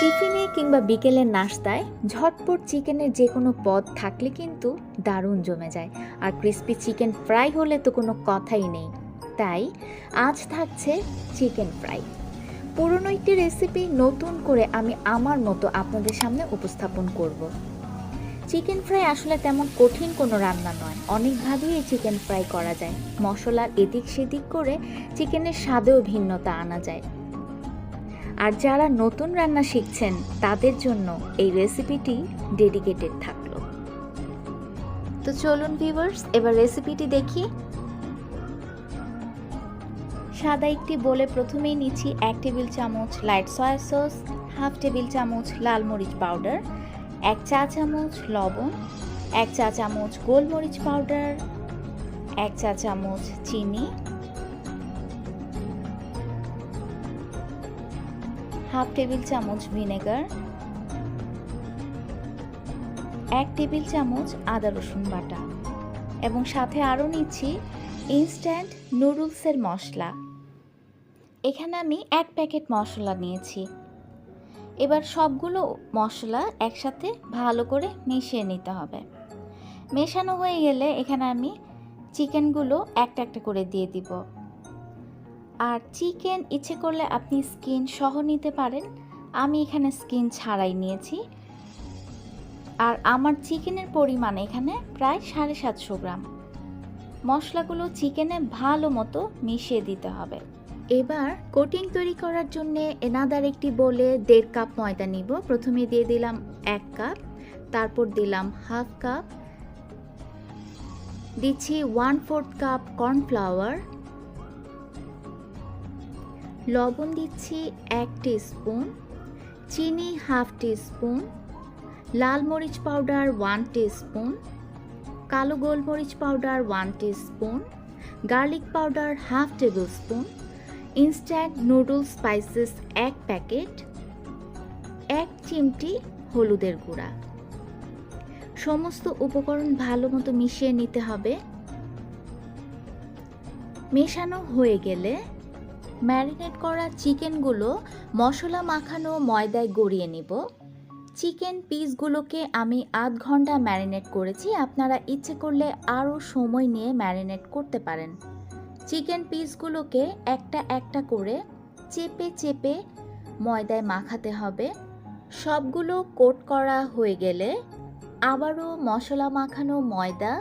টিফিনে কিংবা বিকেলের নাস্তায় ঝটপট চিকেনের যে কোনো পদ থাকলে কিন্তু দারুণ জমে যায়। আর ক্রিস্পি চিকেন ফ্রাই হলে তো কোনো কথাই নেই। তাই আজ থাকছে চিকেন ফ্রাই। পুরনো একটি রেসিপি নতুন করে আমি আমার মতো আপনাদের সামনে উপস্থাপন করব। চিকেন ফ্রাই আসলে তেমন কঠিন কোনো রান্না নয়, অনেকভাবেই এই চিকেন ফ্রাই করা যায়। মশলার এদিক সেদিক করে চিকেনের স্বাদেও ভিন্নতা আনা যায়। আর যারা নতুন রান্না শিখছেন তাদের জন্য এই রেসিপিটি ডেডিকেটেড থাকলো। তো চলুন ভিউয়ার্স, এবার রেসিপিটি দেখি। সাদা একটি বোলে প্রথমেই নিচ্ছি 1 টেবিল চামচ light soya sauce, half table চামচ লাল মরিচ পাউডার, 1 চা চামচ লবণ, 1 চা চামচ গোলমরিচ পাউডার, 1 চা চামচ চিনি, হাফ টেবিল চামচ ভিনেগার, 1 টেবিল চামচ আদা রসুন বাটা এবং সাথে আরও নিচ্ছি ইনস্ট্যান্ট নুডলসের মশলা। এখানে আমি 1 প্যাকেট মশলা নিয়েছি। এবার সবগুলো মশলা একসাথে ভালো করে মিশিয়ে নিতে হবে। মেশানো হয়ে গেলে এখানে আমি চিকেনগুলো একটা একটা করে দিয়ে দিব। আর চিকেন ইচ্ছে করলে আপনি স্কিন সহ নিতে পারেন, আমি এখানে স্কিন ছাড়াই নিয়েছি। আর আমার চিকেনের পরিমাণ এখানে প্রায় 750 গ্রাম। মশলাগুলো চিকেনে ভালো মতো মিশিয়ে দিতে হবে। এবার কোটিং তৈরি করার জন্য এনাদার একটি বোলে 1.5 কাপ ময়দা নিব। প্রথমে দিয়ে দিলাম 1 কাপ, তারপর দিলাম হাফ কাপ, দিচ্ছি 1/4 কাপ কর্নফ্লাওয়ার, লবণ দিচ্ছি 1 টিস্পুন, চিনি হাফ টিস্পুন, লাল মরিচ পাউডার 1 টিস্পুন, কালো গোলমরিচ powder 1 teaspoon, garlic powder half table spoon, instant noodles spices 1 packet, 1 চিমটি হলুদের গুঁড়া। সমস্ত উপকরণ ভালো মতো মিশিয়ে নিতে হবে। মেশানো হয়ে গেলে ম্যারিনেট করা চিকেনগুলো মশলা মাখানো ময়দায় গড়িয়ে নিব। চিকেন পিসগুলোকে আমি আধ ঘন্টা ম্যারিনেট করেছি, আপনারা ইচ্ছে করলে আরও সময় নিয়ে ম্যারিনেট করতে পারেন। চিকেন পিসগুলোকে একটা একটা করে চেপে চেপে ময়দায় মাখাতে হবে। সবগুলো কোট করা হয়ে গেলে আবারও মশলা মাখানো ময়দা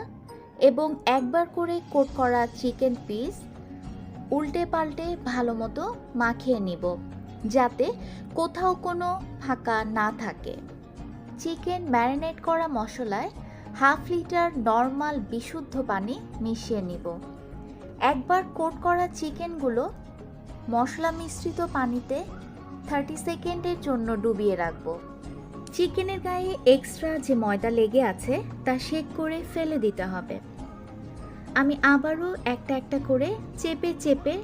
এবং একবার করে কোট করা চিকেন পিস উল্টে পাল্টে ভালো মতো মাখিয়ে নিব, যাতে কোথাও কোনো ফাঁকা না থাকে। চিকেন ম্যারিনেট করা মশলায় হাফ লিটার নর্মাল বিশুদ্ধ পানি মিশিয়ে নিব। একবার কোট করা চিকেনগুলো মশলা মিশ্রিত পানিতে 30 সেকেন্ডের জন্য ডুবিয়ে রাখবো। চিকেনের গায়ে এক্সট্রা যে ময়দা লেগে আছে তা শেক করে ফেলে দিতে হবে। আমি আবারও একটা একটা করে চেপে চেপে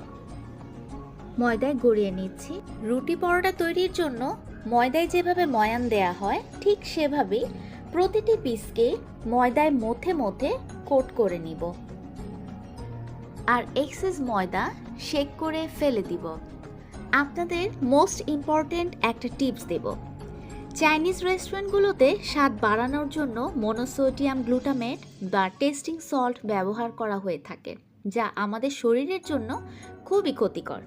ময়দায় গড়িয়ে নিচ্ছি। রুটি পরোটা তৈরির জন্য ময়দায় যেভাবে ময়ান দেয়া হয় ঠিক সেভাবেই প্রতিটি পিসকে ময়দায় মধ্যে মধ্যে কোট করে নিব। আর এক্সেস ময়দা শেক করে ফেলে দিব। আপনাদের মোস্ট ইম্পর্ট্যান্ট একটা টিপস দেব। চাইনিজ রেস্টুরেন্টগুলোতে স্বাদ বাড়ানোর জন্য মনোসোডিয়াম গ্লুটামেট বা টেস্টিং সল্ট ব্যবহার করা হয়ে থাকে, যা আমাদের শরীরের জন্য খুবই ক্ষতিকর।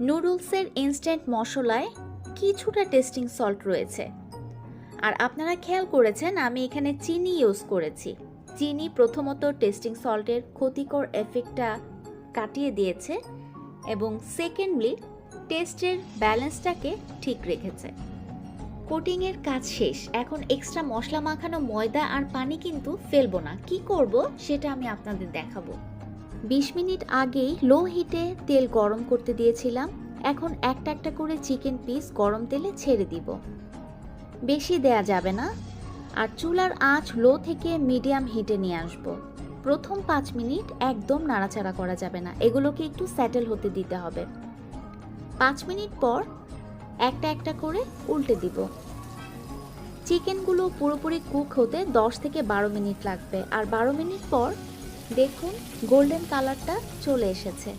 নুডলসের ইনস্ট্যান্ট মশলায় কিছুটা টেস্টিং সল্ট রয়েছে। আর আপনারা খেয়াল করেছেন আমি এখানে চিনি ইউজ করেছি। চিনি প্রথমত টেস্টিং সল্টের ক্ষতিকর এফেক্টটা কাটিয়ে দিয়েছে এবং সেকেন্ডলি টেস্টের ব্যালেন্সটাকে ঠিক রেখেছে। কোটিংয়ের কাজ শেষ। এখন এক্সট্রা মশলা মাখানো ময়দা আর পানি কিন্তু ফেলবো না। কি করব সেটা আমি আপনাদের দেখাবো। 20 মিনিট আগেই লো হিটে তেল গরম করতে দিয়েছিলাম। এখন একটা একটা করে চিকেন পিস গরম তেলে ছেড়ে দিব। বেশি দেয়া যাবে না। আর চুলার আঁচ লো থেকে মিডিয়াম হিটে নিয়ে আসব। প্রথম 5 মিনিট একদম নাড়াচাড়া করা যাবে না, এগুলোকে একটু সেটেল হতে দিতে হবে। 5 মিনিট পর একটা একটা করে উল্টে দিব। চিকেনগুলো পুরোপুরি কুক হতে 10 থেকে 12 মিনিট লাগবে। আর 12 মিনিট পর দেখুন গোল্ডেন কালারটা চলে এসেছে।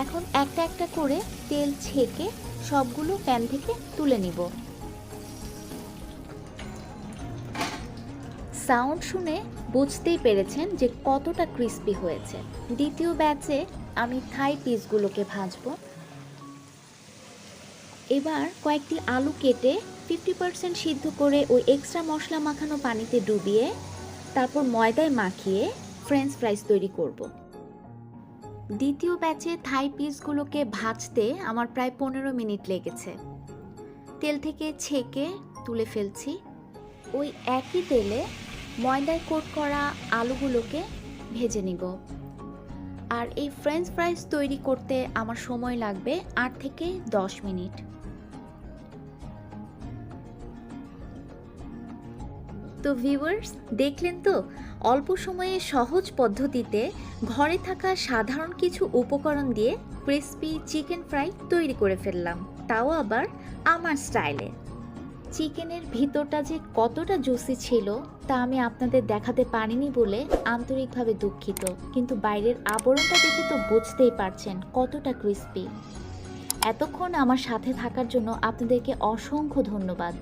এখন একটা একটা করে তেল ছেঁকে সবগুলো প্যান থেকে তুলে নিব। সাউন্ড শুনে বুঝতেই পেরেছেন যে কতটা ক্রিস্পি হয়েছে। দ্বিতীয় ব্যাচে আমি থাই পিসগুলোকে ভাজবো। এবার কয়েকটি আলু কেটে 50% সিদ্ধ করে ওই এক্সট্রা মশলা মাখানো পানিতে ডুবিয়ে তারপর ময়দায় মাখিয়ে ফ্রেঞ্চ ফ্রাইস তৈরি করব। দ্বিতীয় ব্যাচে থাই পিসগুলোকে ভাজতে আমার প্রায় 15 মিনিট লেগেছে। তেল থেকে ছেঁকে তুলে ফেলছি। ওই একই তেলে ময়দায় কোট করা আলুগুলোকে ভেজে নিব। আর এই ফ্রেঞ্চ ফ্রাইস তৈরি করতে আমার সময় লাগবে 8 থেকে 10 মিনিট। তো ভিউয়ার্স, দেখলেন তো অল্প সময়ে সহজ পদ্ধতিতে ঘরে থাকা সাধারণ কিছু উপকরণ দিয়ে ক্রিসপি চিকেন ফ্রাই তৈরি করে ফেললাম, তাও আবার আমার স্টাইলে। চিকেনের ভিতরটা যে কতটা জুসি ছিল তা আমি আপনাদের দেখাতে পারিনি বলে আন্তরিকভাবে দুঃখিত, কিন্তু বাইরের আবরণটা দেখে তো বুঝতেই পারছেন কতটা ক্রিসপি। এতক্ষণ আমার সাথে থাকার জন্য আপনাদেরকে অসংখ্য ধন্যবাদ।